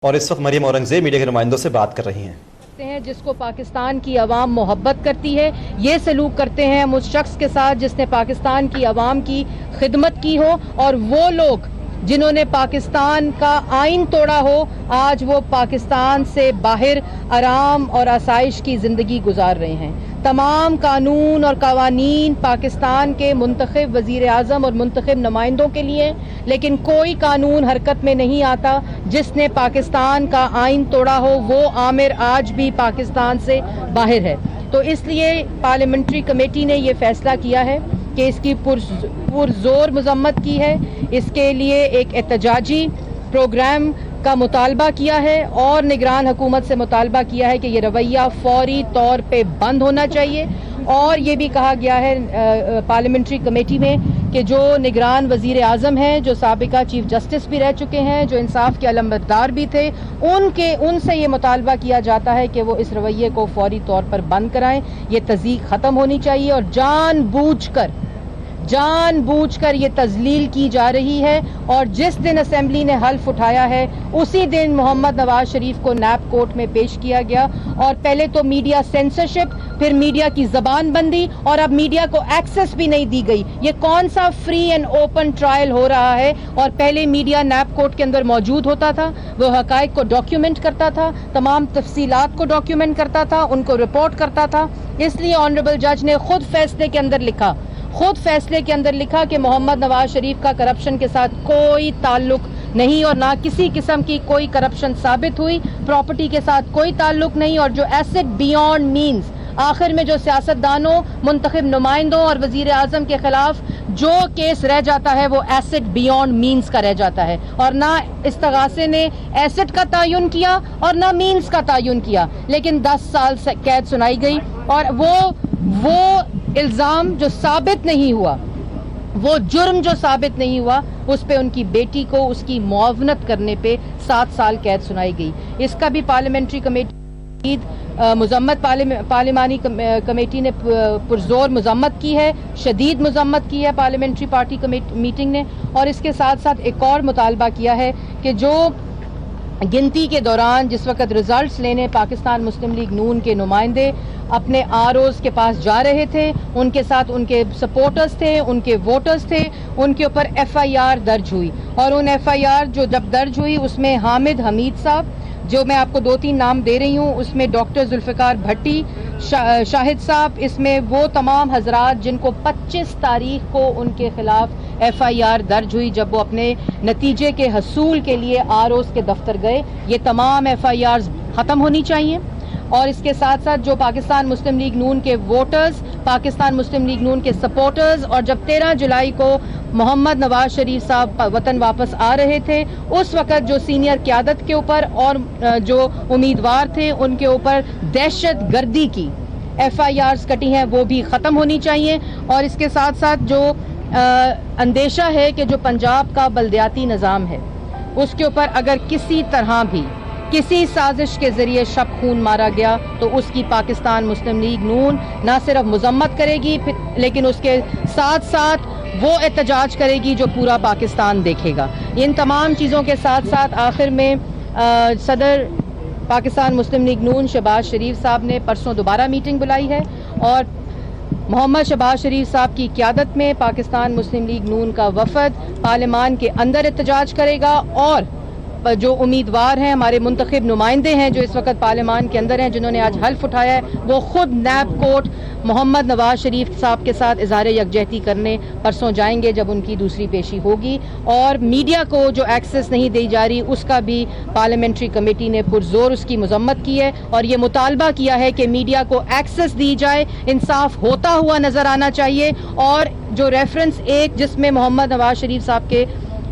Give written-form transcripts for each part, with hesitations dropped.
اور اس وقت مریم اورنگزیب میڈیا کے نمائندوں سے بات کر رہی ہیں۔ جس کو پاکستان کی عوام محبت کرتی ہے، یہ سلوک کرتے ہیں ہم اس شخص کے ساتھ جس نے پاکستان کی عوام کی خدمت کی ہو، اور وہ لوگ جنہوں نے پاکستان کا آئین توڑا ہو آج وہ پاکستان سے باہر آرام اور آسائش کی زندگی گزار رہے ہیں۔ تمام قانون اور قوانین پاکستان کے منتخب وزیر اعظم اور منتخب نمائندوں کے لیے، لیکن کوئی قانون حرکت میں نہیں آتا جس نے پاکستان کا آئین توڑا ہو، وہ عامر آج بھی پاکستان سے باہر ہے۔ تو اس لیے پارلیمنٹری کمیٹی نے یہ فیصلہ کیا ہے کہ اس کی پرزور مذمت کی ہے، اس کے لیے ایک احتجاجی پروگرام کا مطالبہ کیا ہے اور نگران حکومت سے مطالبہ کیا ہے کہ یہ رویہ فوری طور پہ بند ہونا چاہیے، اور یہ بھی کہا گیا ہے پارلیمنٹری کمیٹی میں کہ جو نگران وزیر اعظم ہیں، جو سابقہ چیف جسٹس بھی رہ چکے ہیں، جو انصاف کے علمبردار بھی تھے، ان سے یہ مطالبہ کیا جاتا ہے کہ وہ اس رویے کو فوری طور پر بند کرائیں۔ یہ تضییق ختم ہونی چاہیے، اور جان بوجھ کر یہ تذلیل کی جا رہی ہے، اور جس دن اسمبلی نے حلف اٹھایا ہے اسی دن محمد نواز شریف کو نیب کورٹ میں پیش کیا گیا، اور پہلے تو میڈیا سینسرشپ، پھر میڈیا کی زبان بندی، اور اب میڈیا کو ایکسس بھی نہیں دی گئی۔ یہ کون سا فری اینڈ اوپن ٹرائل ہو رہا ہے؟ اور پہلے میڈیا نیب کورٹ کے اندر موجود ہوتا تھا، وہ حقائق کو ڈاکیومنٹ کرتا تھا، تمام تفصیلات کو ڈاکیومنٹ کرتا تھا، ان کو رپورٹ کرتا تھا۔ اس لیے آنریبل جج نے خود فیصلے کے اندر لکھا کہ محمد نواز شریف کا کرپشن کے ساتھ کوئی تعلق نہیں، اور نہ کسی قسم کی کوئی کرپشن ثابت ہوئی، پراپرٹی کے ساتھ کوئی تعلق نہیں، اور جو ایسٹ بیونڈ مینز، آخر میں جو سیاستدانوں، منتخب نمائندوں اور وزیر اعظم کے خلاف جو کیس رہ جاتا ہے وہ ایسٹ بیونڈ مینز کا رہ جاتا ہے، اور نہ استغاثے نے ایسٹ کا تعین کیا اور نہ مینز کا تعین کیا، لیکن 10 سال قید سنائی گئی، اور وہ الزام جو ثابت نہیں ہوا، وہ جرم جو ثابت نہیں ہوا، اس پہ ان کی بیٹی کو اس کی معاونت کرنے پہ 7 سال قید سنائی گئی۔ اس کا بھی پارلیمنٹری کمیٹی مذمت پارلیمانی کمیٹی نے پرزور مذمت کی ہے، شدید مذمت کی ہے پارلیمنٹری پارٹی میٹنگ نے، اور اس کے ساتھ ساتھ ایک اور مطالبہ کیا ہے کہ جو گنتی کے دوران جس وقت ریزلٹس لینے پاکستان مسلم لیگ نون کے نمائندے اپنے ROs کے پاس جا رہے تھے، ان کے ساتھ ان کے سپورٹرز تھے، ان کے ووٹرز تھے، ان کے اوپر FIR درج ہوئی، اور ان FIR جو جب درج ہوئی اس میں حامد حمید صاحب، جو میں آپ کو 2-3 نام دے رہی ہوں، اس میں ڈاکٹر ذوالفقار بھٹی، شاہد صاحب، اس میں وہ تمام حضرات جن کو 25 تاریخ کو ان کے خلاف FIR درج ہوئی جب وہ اپنے نتیجے کے حصول کے لیے ROs کے دفتر گئے، یہ تمام FIRs ختم ہونی چاہیے۔ اور اس کے ساتھ ساتھ جو پاکستان مسلم لیگ نون کے ووٹرز، پاکستان مسلم لیگ نون کے سپورٹرز، اور جب 13 جولائی کو محمد نواز شریف صاحب وطن واپس آ رہے تھے، اس وقت جو سینئر قیادت کے اوپر اور جو امیدوار تھے ان کے اوپر دہشت گردی کی FIRs کٹی ہیں، وہ بھی ختم ہونی چاہیے۔ اور اس کے ساتھ ساتھ جو اندیشہ ہے کہ جو پنجاب کا بلدیاتی نظام ہے اس کے اوپر اگر کسی طرح بھی کسی سازش کے ذریعے شب خون مارا گیا تو اس کی پاکستان مسلم لیگ نون نہ صرف مذمت کرے گی لیکن اس کے ساتھ ساتھ وہ احتجاج کرے گی جو پورا پاکستان دیکھے گا۔ ان تمام چیزوں کے ساتھ ساتھ آخر میں صدر پاکستان مسلم لیگ نون شہباز شریف صاحب نے پرسوں دوبارہ میٹنگ بلائی ہے، اور محمد شہباز شریف صاحب کی قیادت میں پاکستان مسلم لیگ نون کا وفد پارلیمان کے اندر احتجاج کرے گا، اور جو امیدوار ہیں، ہمارے منتخب نمائندے ہیں جو اس وقت پارلیمان کے اندر ہیں، جنہوں نے آج حلف اٹھایا ہے، وہ خود نیب کورٹ محمد نواز شریف صاحب کے ساتھ اظہار یکجہتی کرنے پرسوں جائیں گے جب ان کی دوسری پیشی ہوگی۔ اور میڈیا کو جو ایکسس نہیں دی جا رہی اس کا بھی پارلیمنٹری کمیٹی نے پرزور اس کی مذمت کی ہے، اور یہ مطالبہ کیا ہے کہ میڈیا کو ایکسس دی جائے، انصاف ہوتا ہوا نظر آنا چاہیے، اور جو ریفرنس ایک جس میں محمد نواز شریف صاحب کے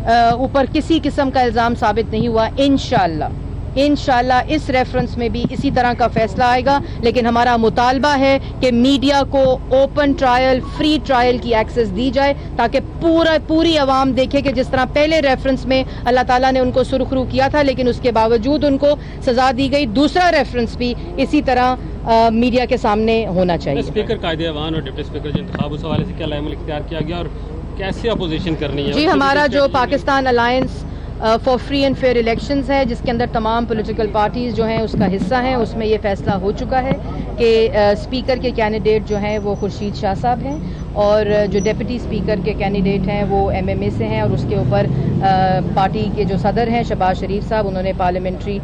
اوپر کسی قسم کا الزام ثابت نہیں ہوا، انشاءاللہ اس ریفرنس میں بھی اسی طرح کا فیصلہ آئے گا، لیکن ہمارا مطالبہ ہے کہ میڈیا کو اوپن ٹرائل، فری ٹرائل کی ایکسس دی جائے تاکہ پوری عوام دیکھے کہ جس طرح پہلے ریفرنس میں اللہ تعالیٰ نے ان کو سرخرو کیا تھا لیکن اس کے باوجود ان کو سزا دی گئی، دوسرا ریفرنس بھی اسی طرح میڈیا کے سامنے ہونا چاہیے۔ اسپیکر قائد ایوان اور ڈپٹی اسپیکر جو انتخاب، اس حوالے سے کیا عمل اختیار کیا گیا اور کیسے اپوزیشن کرنی ہے؟ جی، ہمارا جو Pakistan alliance for free and fair elections ہے، جس کے اندر تمام پولیٹیکل پارٹیز جو ہیں اس کا حصہ ہیں. اس میں یہ فیصلہ ہو چکا ہے کہ اسپیکر کے کینڈیڈیٹ جو ہیں وہ خورشید شاہ صاحب ہیں، اور جو ڈپٹی اسپیکر کے کینڈیڈیٹ ہیں وہ MMA سے ہیں، اور اس کے اوپر پارٹی کے جو صدر ہیں شہباز شریف صاحب، انہوں نے پارلیمنٹری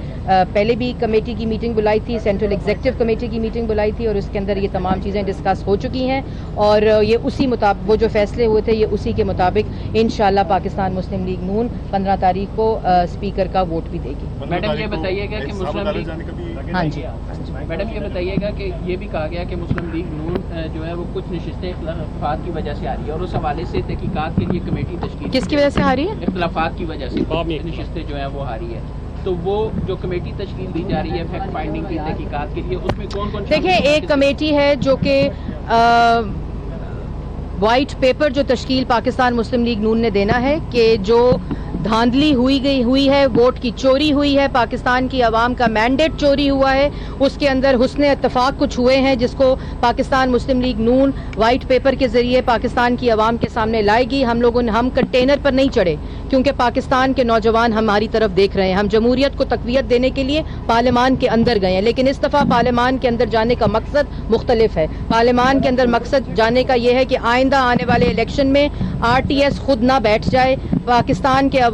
پہلے بھی کمیٹی کی میٹنگ بلائی تھی، سینٹرل ایگزیکٹو کمیٹی کی میٹنگ بلائی تھی، اور اس کے اندر یہ تمام چیزیں ڈسکس ہو چکی ہیں، اور یہ اسی مطابق وہ جو فیصلے ہوئے تھے یہ اسی کے مطابق انشاءاللہ پاکستان مسلم لیگ نون 15 تاریخ کو اسپیکر کا ووٹ بھی دے گی. میڈم یہ بتائیے گا کہ مسلم لیگ ہاں جی میڈم یہ بتائیے گا کہ یہ بھی کہا گیا کہ مسلم لیگ نون جو ہے وہ کچھ نشستیں اختلافات کی وجہ سے آ رہی ہے، اور اس حوالے سے تحقیقات کے لیے کمیٹی تشکیل کس کی وجہ سے آ رہی ہے؟ اختلافات کی وجہ سے نشستیں جو ہیں وہ آ رہی ہے، تو وہ جو کمیٹی تشکیل دی جا رہی ہے فیکٹ فائنڈنگ کی تحقیقات کے لیے، اس میں کون کون؟ دیکھیں، ایک کمیٹی ہے جو کہ وائٹ پیپر جو تشکیل پاکستان مسلم لیگ نون نے دینا ہے کہ جو دھاندلی ہوئی ہے، ووٹ کی چوری ہوئی ہے، پاکستان کی عوام کا مینڈیٹ چوری ہوا ہے، اس کے اندر حسن اتفاق کچھ ہوئے ہیں جس کو پاکستان مسلم لیگ نون وائٹ پیپر کے ذریعے پاکستان کی عوام کے سامنے لائے گی. ہم کنٹینر پر نہیں چڑھے کیونکہ پاکستان کے نوجوان ہماری طرف دیکھ رہے ہیں. ہم جمہوریت کو تقویت دینے کے لیے پارلیمان کے اندر گئے ہیں، لیکن اس دفعہ پارلیمان کے اندر جانے کا مقصد مختلف ہے. پارلیمان کے اندر مقصد جانے کا یہ ہے کہ آئندہ آنے والے الیکشن میں RTS خود نہ بیٹھ جائے، پاکستان کے عوام